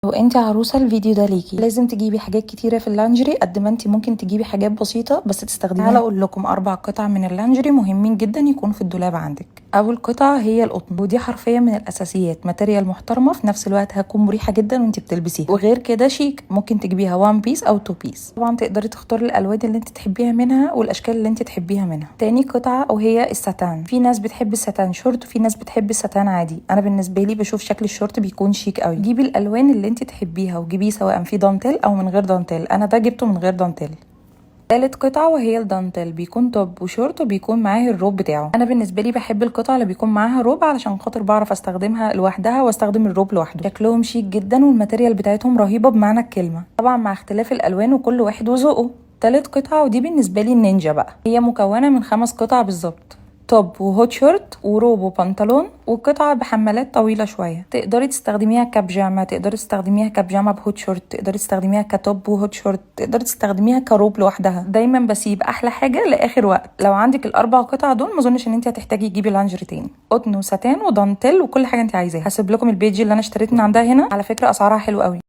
لو انت عروسه الفيديو ده ليكي. لازم تجيبي حاجات كتيره في اللانجري قد ما انت ممكن تجيبي حاجات بسيطه بس تستخدميها. تعالى اقول لكم 4 قطع من اللانجري مهمين جدا يكونوا في الدولاب عندك. اول قطعه هي القطن، ودي حرفيا من الاساسيات، ماتيريال محترمه في نفس الوقت هتكون مريحه جدا وانت بتلبسيها، وغير كده شيك. ممكن تجيبيها 1 بيس او 2 بيس. طبعا تقدري تختاري الالوان اللي انت تحبيها منها والاشكال اللي انت تحبيها منها. تاني قطعه وهي الستان. في ناس بتحب الستان شورت وفي ناس بتحب الستان عادي. انا بالنسبه لي بشوف شكل الشورت بيكون شيك قوي. جيبي الالوان اللي انت تحبيها وجيبيه سواء في دانتيل او من غير دانتيل. انا ده جبته من غير دانتيل. تالت قطعة وهي الدانتيل، بيكون توب وشورت وبيكون معاه الروب بتاعه. انا بالنسبة لي بحب القطعة اللي بيكون معاها روب علشان خاطر بعرف استخدمها لوحدها واستخدم الروب لوحده. شكلهم شيك جدا والماتيريال بتاعتهم رهيبة بمعنى الكلمة، طبعا مع اختلاف الالوان وكل واحد وذوقه. تالت قطعة ودي بالنسبة لي النينجا بقى، هي مكونة من 5 قطع بالظبط، توب وهوت شورت وروب وبنطلون وقطعة بحمالات طويلة شوية. تقدري تستخدميها كبيجامة، تقدري تستخدميها كبيجامة بهوت شورت، تقدري تستخدميها كتوب وهوت شورت، تقدري تستخدميها كروب لوحدها. دايما بسيب احلى حاجة لاخر وقت. لو عندك ال4 قطع دول ما اظنش ان انت هتحتاجي تجيبي لانجري تاني. قطن وستان ودانتيل وكل حاجة انت عايزاها. هسيب لكم البيج اللي انا اشتريت من عندها هنا، على فكرة اسعارها حلوة قوي.